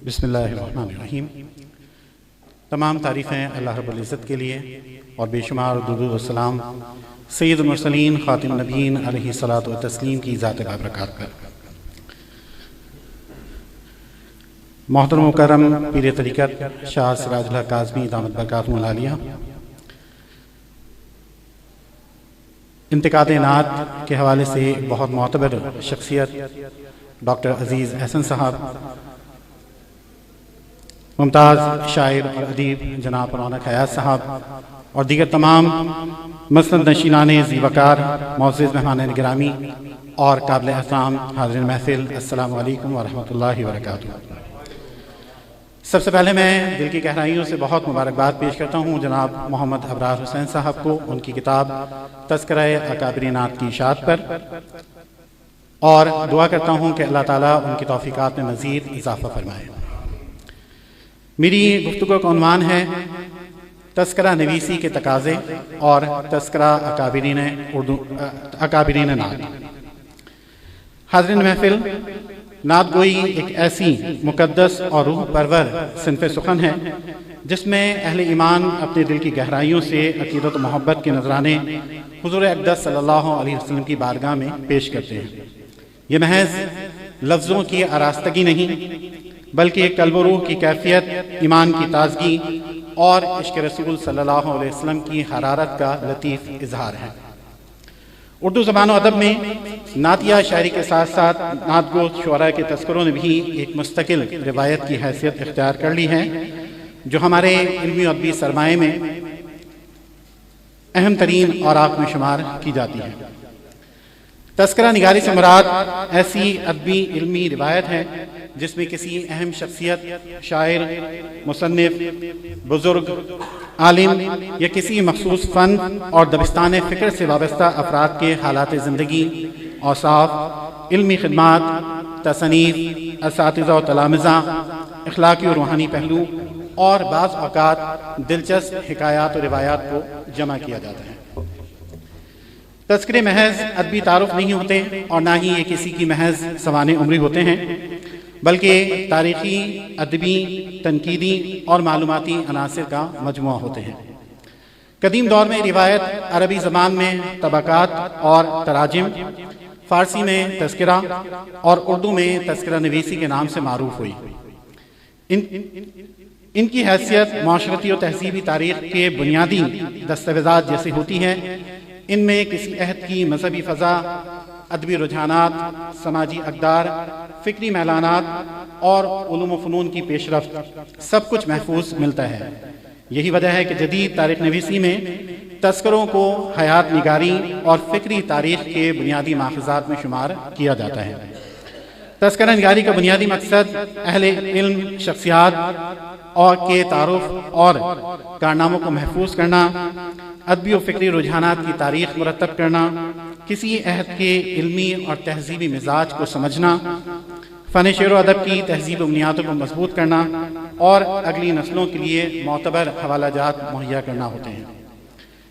بسم اللہ الرحمن الرحیم۔ تمام تعریفیں اللہ رب العزت کے لیے اور بے شمار درود و سلام سید المرسلین خاتم النبیین علیہ الصلاۃ والتسلیم کی ذات بابرکات پر۔ محترم مکرم پیر طریقت شاہ سراج الحق کاظمی دامت برکاتہ العالیہ، انتقاد نعت کے حوالے سے بہت معتبر شخصیت ڈاکٹر عزیز احسن صاحب، ممتاز شاعر اور ادیب جناب رونق حیات صاحب اور دیگر تمام مسند نشینان ذی وقار، معزز مہمان گرامی اور قابل احترام حاضرین محفل، السلام علیکم ورحمۃ اللہ وبرکاتہ۔ سب سے پہلے میں دل کی گہرائیوں سے بہت مبارکباد پیش کرتا ہوں جناب محمد ابرار حسین صاحب کو ان کی کتاب تذکرہ اکابر نعت کی اشاعت پر، اور دعا کرتا ہوں کہ اللہ تعالیٰ ان کی توفیقات میں مزید اضافہ فرمائے۔ میری گفتگو کا عنوان ہے تذکرہ نویسی کے تقاضے اور تذکرہ اکابرین نعت۔ حاضرین محفل، نعت گوئی ایک ایسی مقدس اور روح پرور صنف سخن ہے جس میں اہل ایمان اپنے دل کی گہرائیوں سے عقیدت و محبت کے نذرانے حضور اقدس صلی اللہ علیہ وسلم کی بارگاہ میں پیش کرتے ہیں۔ یہ محض لفظوں کی آراستگی نہیں بلکہ قلب و روح کی کیفیت، ایمان کی تازگی اور عشق رسول صلی اللہ علیہ وسلم کی حرارت کا لطیف اظہار ہے۔ اردو زبان و ادب میں نعتیہ شاعری کے ساتھ ساتھ نعت گو شعراء کے تذکروں نے بھی ایک مستقل روایت کی حیثیت اختیار کر لی ہے جو ہمارے علمی و ادبی سرمایے میں اہم ترین اوراق میں شمار کی جاتی ہے۔ تذکرہ نگاری سے مراد ایسی ادبی علمی روایت ہے جس میں کسی اہم شخصیت، شاعر، مصنف، بزرگ، عالم یا کسی مخصوص فن اور دبستان فکر سے وابستہ افراد کے حالات زندگی، اوصاف، علمی خدمات، تصانیف، اساتذہ و تلامذہ، اخلاقی و روحانی پہلو اور بعض اوقات دلچسپ حکایات و روایات کو جمع کیا جاتا ہے۔ تذکرے محض ادبی تعارف نہیں ہوتے اور نہ ہی یہ کسی کی محض سوانح عمری ہوتے ہیں، بلکہ تاریخی، ادبی، تنقیدی اور معلوماتی عناصر کا مجموعہ ہوتے ہیں۔ قدیم دور میں روایت عربی زبان میں طبقات اور تراجم، فارسی میں تذکرہ اور اردو میں تذکرہ نویسی کے نام سے معروف ہوئی۔ ان کی حیثیت معاشرتی و تہذیبی تاریخ کے بنیادی دستاویزات جیسی ہوتی ہے۔ ان میں کسی عہد کی مذہبی فضا، ادبی رجحانات، سماجی اقدار، فکری میلانات اور علوم و فنون کی پیش رفت سب کچھ محفوظ ملتا ہے۔ یہی وجہ ہے کہ جدید تاریخ نویسی میں تذکروں کو حیات نگاری اور فکری تاریخ کے بنیادی ماخذات میں شمار کیا جاتا ہے۔ تذکرہ نگاری کا بنیادی مقصد اہل علم شخصیات اور کے تعارف اور کارناموں کو محفوظ کرنا، ادبی و فکری رجحانات کی تاریخ مرتب کرنا، کسی عہد کے علمی اور تہذیبی مزاج کو سمجھنا، فن شعر و ادب کی تہذیب و بنیادوں کو مضبوط کرنا اور اگلی نسلوں کے لیے معتبر حوالہ جات مہیا کرنا ہوتے ہیں،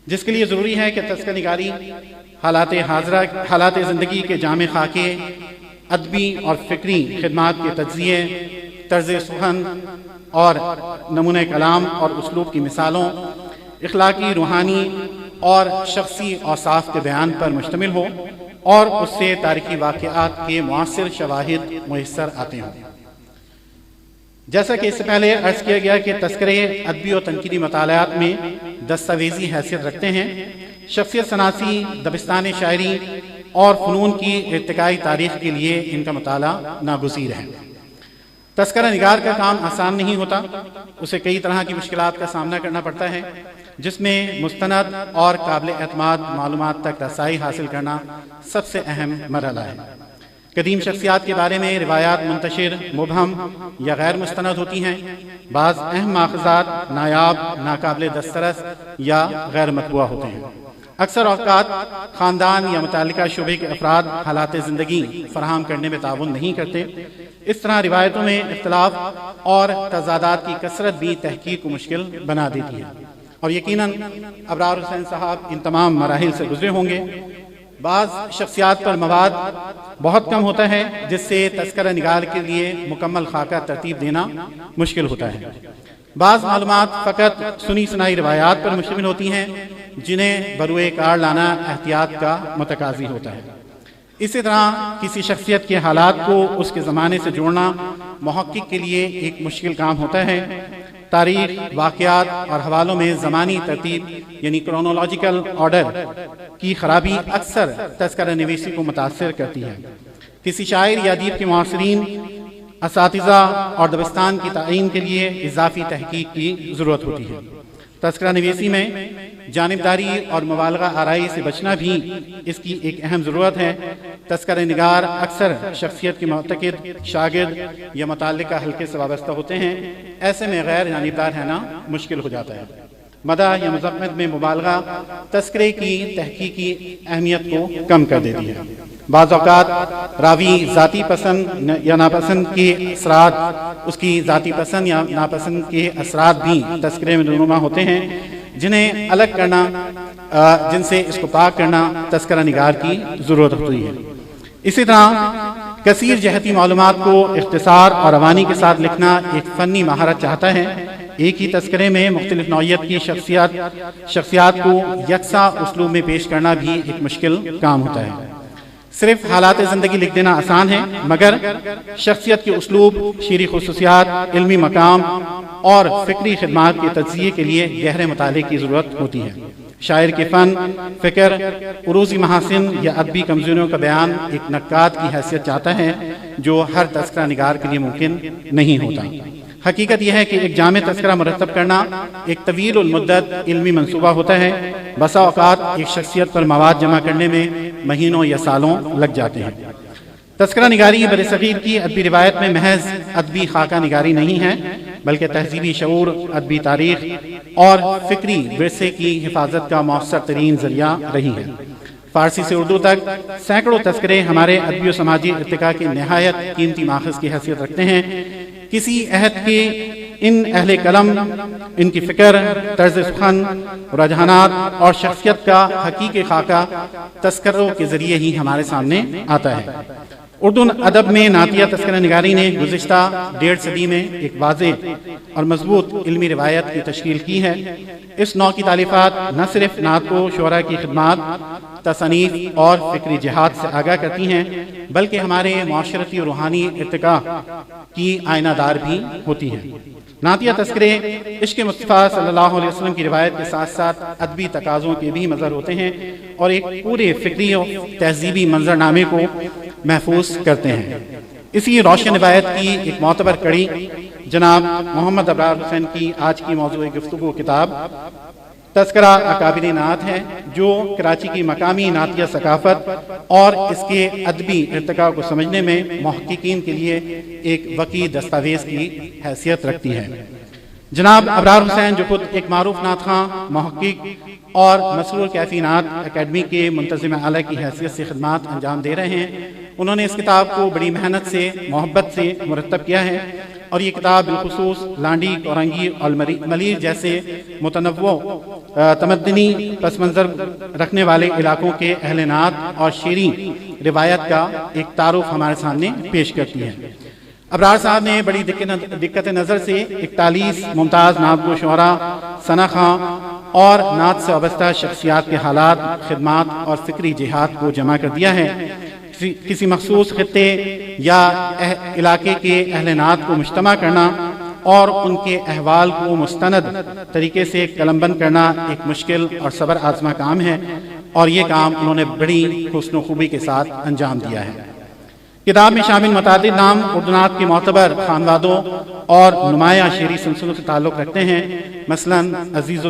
جس کے لیے ضروری ہے کہ تذکرہ نگاری حالات زندگی کے جامع خاکے، ادبی اور فکری خدمات کے تجزیے، طرز سخن اور نمونہ کلام اور اسلوب کی مثالوں، اخلاقی، روحانی اور شخصی اوصاف کے بیان پر مشتمل ہو اور اس سے تاریخی واقعات کے معاصر شواہد میسر آتے ہوں۔ جیسا کہ اس سے پہلے عرض کیا گیا کہ تذکرے ادبی و تنقیدی مطالعات میں دستاویزی حیثیت رکھتے ہیں۔ شخصیت شناسی، دبستان شاعری اور فنون کی ارتقائی تاریخ کے لیے ان کا مطالعہ ناگزیر ہے۔ تذکرہ نگار کا کام آسان نہیں ہوتا، اسے کئی طرح کی مشکلات کا سامنا کرنا پڑتا ہے، جس میں مستند اور قابل اعتماد معلومات تک رسائی حاصل کرنا سب سے اہم مرحلہ ہے۔ قدیم شخصیات کے بارے میں روایات منتشر، مبہم یا غیر مستند ہوتی ہیں۔ بعض اہم ماخذات نایاب، ناقابل دسترس یا غیر مطبوع ہوتے ہیں۔ اکثر اوقات خاندان یا متعلقہ شعبے کے افراد حالات زندگی فراہم کرنے میں تعاون نہیں کرتے۔ اس طرح روایتوں میں اختلاف اور تضادات کی کثرت بھی تحقیق کو مشکل بنا دیتی ہے، اور یقیناً ابرار حسین صاحب ان تمام مراحل سے گزرے ہوں گے۔ بعض شخصیات پر مواد بہت کم ہوتا ہے جس سے تذکرہ نگار کے لیے مکمل خاکہ ترتیب دینا مشکل ہوتا ہے۔ بعض معلومات فقط سنی سنائی روایات پر مشتمل ہوتی ہیں جنہیں بروئے کار لانا احتیاط کا متقاضی ہوتا ہے۔ اسی طرح کسی شخصیت کے حالات کو اس کے زمانے سے جوڑنا محقق کے لیے ایک مشکل کام ہوتا ہے۔ تاریخ، واقعات اور حوالوں میں زمانی ترتیب یعنی کرونولوجیکل آرڈر کی خرابی اکثر تذکرہ نویسی کو متاثر کرتی ہے۔ کسی شاعر یا ادیب کے معاصرین، اساتذہ اور دبستان کی تعین کے لیے اضافی تحقیق کی ضرورت ہوتی ہے۔ تذکرہ نویسی میں جانبداری اور مبالغہ آرائی سے بچنا بھی اس کی ایک اہم ضرورت ہے۔ تذکرہ نگار اکثر شخصیت کے معتقد، شاگرد یا متعلقہ حلقے سے وابستہ ہوتے ہیں، ایسے میں غیر جانبدار رہنا مشکل ہو جاتا ہے۔ مدح یا مذمت میں مبالغہ تذکرے کی تحقیقی اہمیت کو کم کر دیتی ہے۔ بعض اوقات راوی ذاتی پسند یا ناپسند کے اثرات، اس کی ذاتی پسند یا ناپسند کے اثرات بھی تذکرے میں رونما ہوتے ہیں جنہیں الگ کرنا، جن سے اس کو پاک کرنا تذکرہ نگار کی ضرورت ہوتی ہے۔ اسی طرح کثیر جہتی معلومات کو اختصار اور روانی کے ساتھ لکھنا ایک فنی مہارت چاہتا ہے۔ ایک ہی تذکرے میں مختلف نوعیت کی شخصیات کو یکساں اسلوب میں پیش کرنا بھی ایک مشکل کام ہوتا ہے۔ صرف حالات زندگی لکھ دینا آسان ہے، مگر شخصیت کے اسلوب، شعری خصوصیات، علمی مقام اور فکری خدمات کے تجزیے کے لیے گہرے مطالعے کی ضرورت ہوتی ہے۔ شاعر کے فن، فکر، عروضی محاسن یا ادبی کمزوریوں کا بیان ایک نقاد کی حیثیت چاہتا ہے جو ہر تذکرہ نگار کے لیے ممکن نہیں ہوتا۔ حقیقت یہ ہے کہ ایک جامع تذکرہ مرتب کرنا ایک طویل المدت علمی منصوبہ ہوتا ہے۔ بسا اوقات ایک شخصیت پر مواد جمع کرنے میں مہینوں یا سالوں لگ جاتے ہیں۔ تذکرہ نگاری برصغیر کی ادبی روایت میں محض ادبی خاکہ نگاری نہیں ہے، بلکہ تہذیبی شعور، ادبی تاریخ اور فکری ورثے کی حفاظت کا مؤثر ترین ذریعہ رہی ہے۔ فارسی سے اردو تک سینکڑوں تذکرے ہمارے ادبی و سماجی ارتقاء کی نہایت قیمتی ماخذ کی حیثیت رکھتے ہیں۔ کسی عہد کے ان اہل قلم، ان کی فکر، طرز سخن، رجحانات اور شخصیت کا حقیقی خاکہ تذکروں کے ذریعے ہی ہمارے سامنے آتا ہے۔ اردو ادب میں نعتیہ تذکرہ نگاری نے گزشتہ 1.5 صدی میں ایک واضح اور مضبوط علمی روایت کی تشکیل کی ہے۔ اس نوع کی تالیفات نہ صرف نعت و شعرا کی خدمات، تصانیف اور فکری جہاد سے آگاہ کرتی ہیں، بلکہ ہمارے معاشرتی اور روحانی ارتقاء کی آئینہ دار بھی ہوتی ہیں۔ نعتیہ تذکرے عشق مصطفیٰ صلی اللہ علیہ وسلم کی روایت کے ساتھ ساتھ ادبی تقاضوں کے بھی مظہر ہوتے ہیں اور ایک پورے فکری و تہذیبی منظرنامے کو محفوظ کرتے ہیں۔ اسی روشن روایت کی ایک معتبر کڑی جناب محمد ابرار حسین کی آج کی موضوع گفتگو کتاب تذکرہ اکابر نعت ہے، جو کراچی کی مقامی نعتیہ ثقافت اور اس کے ادبی ارتقاء کو سمجھنے میں محققین کے لیے ایک وسیع دستاویز کی حیثیت رکھتی ہے۔ جناب ابرار حسین جو خود ایک معروف نعت خواں، محقق اور مسرور کیفی نعت اکیڈمی کے منتظم اعلیٰ کی حیثیت سے خدمات انجام دے رہے ہیں۔ انہوں نے اس کتاب کو بڑی محنت سے، محبت سے مرتب کیا ہے اور یہ کتاب بالخصوص لانڈی، کورنگی اور ملیر جیسے متنوع تمدنی پس منظر رکھنے والے علاقوں کے اہل نعت اور شعری روایت کا ایک تعارف ہمارے سامنے پیش کرتی ہے۔ ابرار صاحب نے بڑی دقت نظر سے 41 ممتاز نعت و شعراء، ثنا خواں اور نعت سے وابستہ شخصیات کے حالات، خدمات اور فکری جہاد کو جمع کر دیا ہے۔ کسی مخصوص خطے یا علاقے کے اہل نعت کو مجتمع کرنا اور ان کے احوال کو مستند طریقے سے قلم بند کرنا ایک مشکل اور صبر آزما کام ہے، اور یہ کام انہوں نے بڑی حسن و خوبی کے ساتھ انجام دیا ہے۔ کتاب میں شامل متعدد نام اردو نعت کے معتبر خانوادوں اور نمایاں شعری سلسلوں سے تعلق رکھتے ہیں، مثلاً عزیز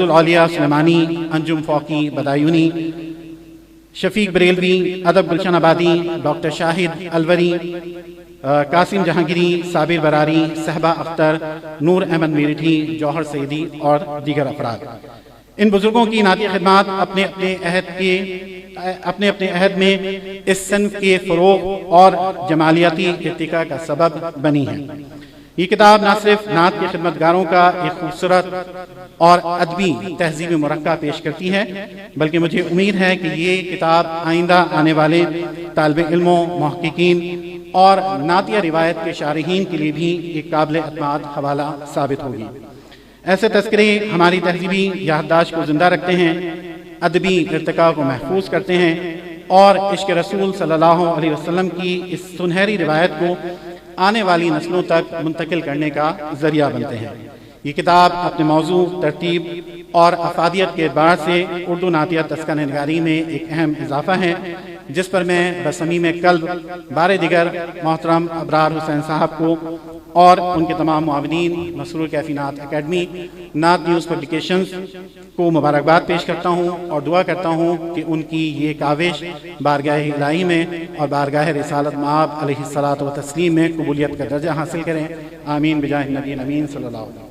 الاولیاء سلیمانی، انجم فوقی بدایونی، شفیق بریلوی، ادب گلشن آبادی، ڈاکٹر شاہد الوری، قاسم جہانگیری، صابر براری، صحبہ اختر، نور احمد میرٹھی، جوہر سعیدی اور دیگر افراد۔ ان بزرگوں کی نعتیہ خدمات اپنے اپنے عہد میں اس صنف کے فروغ اور جمالیاتی ارتقاء کا سبب بنی ہیں۔ یہ کتاب نہ صرف نعت کے خدمتگاروں کا ایک خوبصورت اور ادبی تہذیبی مرکہ پیش کرتی ہے، بلکہ مجھے امید ہے کہ یہ کتاب آئندہ آنے والے طالب علموں، محققین اور نعتیہ روایت کے شارحین کے لیے بھی ایک قابل اعتماد حوالہ ثابت ہوگی۔ ایسے تذکرے ہماری تہذیبی یادداشت کو زندہ رکھتے ہیں، ادبی ارتقاء کو محفوظ کرتے ہیں اور عشق رسول صلی اللہ علیہ وسلم کی اس سنہری روایت کو آنے والی نسلوں تک منتقل کرنے کا ذریعہ بنتے ہیں۔ یہ کتاب اپنے موضوع، ترتیب اور افادیت کے اعتبار سے اردو نعتیہ تذکرہ نگاری میں ایک اہم اضافہ ہے، جس پر میں بصمیم قلب بار دیگر محترم ابرار حسین صاحب کو اور ان کے تمام معاونین، مسرور کیفی نعت اکیڈمی، نعت نیوز پبلیکیشنز کو مبارکباد پیش کرتا ہوں اور دعا کرتا ہوں کہ ان کی یہ کاوش بارگاہ الہی میں اور بارگاہ رسالت مآب علیہ الصلاۃ و تسلیم میں قبولیت کا درجہ حاصل کریں۔ آمین بجاہ النبی امین صلی اللہ علیہ وسلم۔